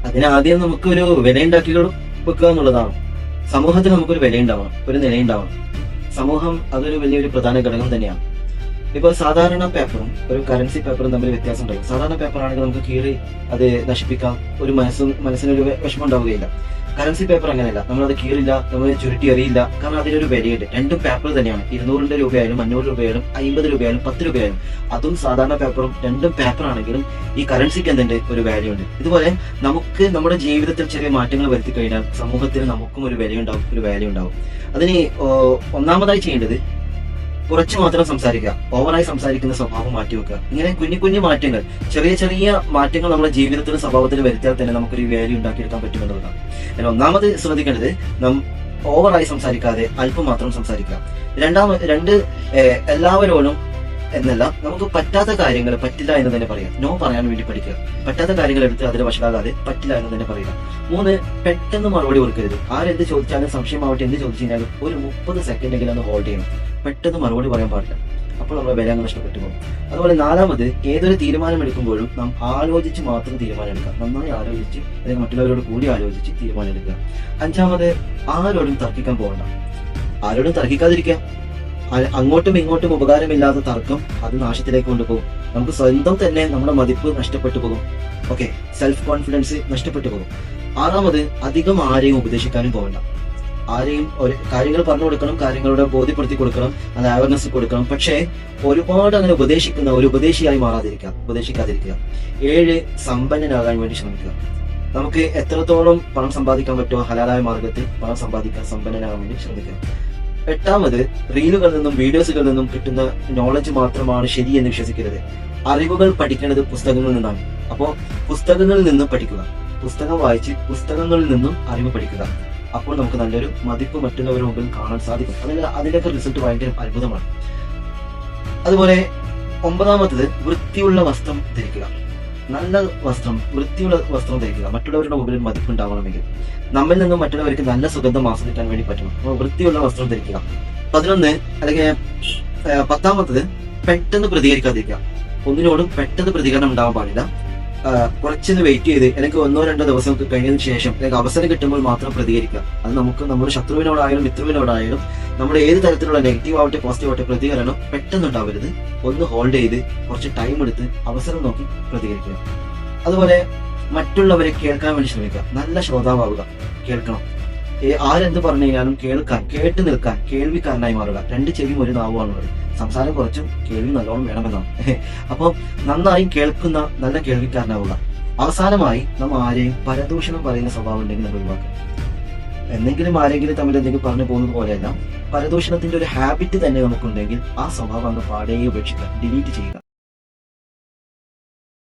അതിനാദ്യം നമുക്കൊരു വിലയുണ്ടാക്കി വെക്കുക എന്നുള്ളതാണ്. സമൂഹത്തിൽ നമുക്കൊരു വിലയുണ്ടാവണം, ഒരു നിലയുണ്ടാവണം. സമൂഹം അതൊരു വലിയൊരു പ്രധാന ഘടകം തന്നെയാണ്. ഇപ്പോൾ സാധാരണ പേപ്പറും ഒരു കറൻസി പേപ്പറും തമ്മിൽ വ്യത്യാസം ഉണ്ടാവും. സാധാരണ പേപ്പർ ആണെങ്കിൽ നമുക്ക് കീറി അത് നശിപ്പിക്കാം, ഒരു മനസ്സിനൊരു വിഷമം ഉണ്ടാവുകയില്ല. കറൻസി പേപ്പർ അങ്ങനെയല്ല, നമ്മളത് കീറില്ല, നമ്മൾ ചുരുട്ടി എറിയില്ല, കാരണം അതിനൊരു വിലയുണ്ട്. രണ്ടും പേപ്പർ തന്നെയാണ്. 200 രൂപയായാലും 500 രൂപയായാലും 50 രൂപയായാലും 10 രൂപയായാലും അതും സാധാരണ പേപ്പറും രണ്ടും പേപ്പർ ആണെങ്കിലും ഈ കറൻസിക്ക് എന്തുണ്ട്, ഒരു വാല്യൂ ഉണ്ട്. ഇതുപോലെ നമുക്ക് നമ്മുടെ ജീവിതത്തിൽ ചെറിയ മാറ്റങ്ങൾ വരുത്തി കഴിഞ്ഞാൽ സമൂഹത്തിന് നമുക്കും ഒരു വിലയുണ്ടാവും, ഒരു വാല്യൂ ഉണ്ടാവും. അതിന് ഒന്നാമതായി ചെയ്യേണ്ടത് കുറച്ച് മാത്രം സംസാരിക്കുക, ഓവറായി സംസാരിക്കുന്ന സ്വഭാവം മാറ്റിവെക്കുക. ഇങ്ങനെ കുഞ്ഞു കുഞ്ഞു മാറ്റങ്ങൾ, ചെറിയ ചെറിയ മാറ്റങ്ങൾ നമ്മുടെ ജീവിതത്തിലും സ്വഭാവത്തിലും വരുത്തിയാൽ തന്നെ നമുക്കൊരു വാല്യൂ ഉണ്ടാക്കിയെടുക്കാൻ പറ്റുമെന്നുള്ളതാണ്. അതിൽ ഒന്നാമത് ശ്രദ്ധിക്കേണ്ടത് ഓവറായി സംസാരിക്കാതെ അല്പം മാത്രം സംസാരിക്കുക. രണ്ട് എല്ലാവരോടും എന്നല്ല, നമുക്ക് പറ്റാത്ത കാര്യങ്ങൾ പറ്റില്ല എന്ന് തന്നെ പറയാം. നോ പറയാൻ വേണ്ടി പഠിക്കുക. പറ്റാത്ത കാര്യങ്ങൾ എടുത്ത് അതിൽ വഷളാകാതെ പറ്റില്ല എന്ന് തന്നെ പറയുക. 3, പെട്ടെന്ന് മറുപടി കൊടുക്കരുത്. ആരെന്ത് ചോദിച്ചാലും, സംശയമാവട്ടെ എന്ത് ചോദിച്ചു കഴിഞ്ഞാലും ഒരു 30 സെക്കൻഡെങ്കിലും ഒന്ന് ഹോൾഡ് ചെയ്യണം. പെട്ടെന്ന് മറുപടി പറയാൻ പാടില്ല, അപ്പോൾ നമ്മുടെ വില അങ്ങ് നഷ്ടപ്പെട്ടു പോകും. അതുപോലെ 4, ഏതൊരു തീരുമാനം എടുക്കുമ്പോഴും നാം ആലോചിച്ച് മാത്രം തീരുമാനം എടുക്കുക. നന്നായി ആലോചിച്ച്, അല്ലെങ്കിൽ മറ്റുള്ളവരോട് കൂടി ആലോചിച്ച് തീരുമാനം എടുക്കുക. 5, ആരോടും തർക്കിക്കാൻ പോകണ്ട. ആരോടും തർക്കിക്കാതിരിക്കുക. അങ്ങോട്ടും ഇങ്ങോട്ടും ഉപകാരമില്ലാത്ത തർക്കം അത് നാശത്തിലേക്ക് കൊണ്ടുപോകും. നമുക്ക് സ്വന്തം തന്നെ നമ്മുടെ മതിപ്പ് നഷ്ടപ്പെട്ടു പോകും. ഓക്കെ, സെൽഫ് കോൺഫിഡൻസ് നഷ്ടപ്പെട്ടു പോകും. 6, അധികം ആരെയും ഉപദേശിക്കാനും പോകണ്ട. ആരെയും കാര്യങ്ങൾ പറഞ്ഞു കൊടുക്കണം, കാര്യങ്ങളുടെ ബോധ്യപ്പെടുത്തി കൊടുക്കണം, അത് അവയർനെസ് കൊടുക്കണം. പക്ഷേ ഒരുപാട് അങ്ങനെ ഉപദേശിക്കുന്ന ഒരു ഉപദേശിയായി ഉപദേശിക്കാതിരിക്കുക. 7, സമ്പന്നനാകാൻ വേണ്ടി ശ്രമിക്കുക. നമുക്ക് എത്രത്തോളം പണം സമ്പാദിക്കാൻ പറ്റുമോ ഹലാലായ മാർഗത്തിൽ പണം സമ്പാദിക്കാൻ, സമ്പന്നനാകാൻ വേണ്ടി ശ്രമിക്കുക. 8, റീലുകളിൽ നിന്നും വീഡിയോസുകളിൽ നിന്നും കിട്ടുന്ന നോളജ് മാത്രമാണ് ശരി എന്ന് വിശ്വസിക്കരുത്. അറിവുകൾ പഠിക്കേണ്ടത് പുസ്തകങ്ങളിൽ നിന്നാണ്. അപ്പോൾ പുസ്തകങ്ങളിൽ നിന്നും പഠിക്കുക. പുസ്തകം വായിച്ച് പുസ്തകങ്ങളിൽ നിന്നും അറിവ് പഠിക്കുക. അപ്പോൾ നമുക്ക് നല്ലൊരു മതിപ്പ് മറ്റുള്ളവരുടെ മുമ്പിൽ കാണാൻ സാധിക്കും. അതിന്റെയൊക്കെ റിസൾട്ട് ഭയങ്കര അത്ഭുതമാണ്. അതുപോലെ 9, വൃത്തിയുള്ള വസ്ത്രം ധരിക്കുക. നല്ല വസ്ത്രം, വൃത്തിയുള്ള വസ്ത്രം ധരിക്കുക. മറ്റുള്ളവരുടെ മുമ്പിൽ മതിപ്പുണ്ടാവണമെങ്കിൽ, നമ്മിൽ നിന്നും മറ്റുള്ളവർക്ക് നല്ല സുഗന്ധം ആസ്വദിക്കാൻ വേണ്ടി പറ്റണം. അപ്പോൾ വൃത്തിയുള്ള വസ്ത്രം ധരിക്കുക. 11 അല്ലെങ്കിൽ 10, പെട്ടെന്ന് പ്രതികരിക്കാതിരിക്കുക. ഒന്നിനോടും പെട്ടെന്ന് പ്രതികരണം ഉണ്ടാവാൻ പാടില്ല. കുറച്ചൊന്ന് വെയിറ്റ് ചെയ്ത്, അല്ലെങ്കിൽ 1-2 ദിവസം കഴിഞ്ഞതിന് ശേഷം, അല്ലെങ്കിൽ അവസരം കിട്ടുമ്പോൾ മാത്രം പ്രതികരിക്കുക. അത് നമുക്ക് നമ്മുടെ ശത്രുവിനോടായാലും മിത്രവിനോടായാലും നമ്മുടെ ഏത് തരത്തിലുള്ള നെഗറ്റീവ് ആവട്ടെ പോസിറ്റീവ് ആവട്ടെ പ്രതികരണം പെട്ടെന്ന് ഉണ്ടാവരുത്. ഒന്ന് ഹോൾഡ് ചെയ്ത് കുറച്ച് ടൈം എടുത്ത് അവസരം നോക്കി പ്രതികരിക്കുക. അതുപോലെ മറ്റുള്ളവരെ കേൾക്കാൻ വേണ്ടി ശ്രമിക്കുക. നല്ല ശ്രോതാവുക, കേൾക്കണം. ആരെന്ത് പറഞ്ഞു കഴിഞ്ഞാലും കേട്ട് നിൽക്കാൻ കേൾവിക്കാരനായി മാറുക. 2 ചെവിയും 1 നാവുമാണുള്ളത്. സംസാരം കുറച്ചും കേൾവി നല്ലോണം വേണമെന്നാണ്. അപ്പോൾ നന്നായി കേൾക്കുന്ന നല്ല കേൾവിക്കാരനാവുക. അവസാനമായി നമ്മൾ ആരെയും പരദൂഷണം പറയുന്ന സ്വഭാവം ഉണ്ടെങ്കിൽ നമ്മൾ ഒഴിവാക്കുക. എന്തെങ്കിലും ആരെങ്കിലും തമ്മിൽ എന്തെങ്കിലും പറഞ്ഞു പോകുന്നത് പോലെയല്ല, പരദൂഷണത്തിന്റെ ഒരു ഹാബിറ്റ് തന്നെ നമുക്കുണ്ടെങ്കിൽ ആ സ്വഭാവം അങ്ങ് പാടെ ഉപേക്ഷിക്കുക, ഡിലീറ്റ് ചെയ്യുക.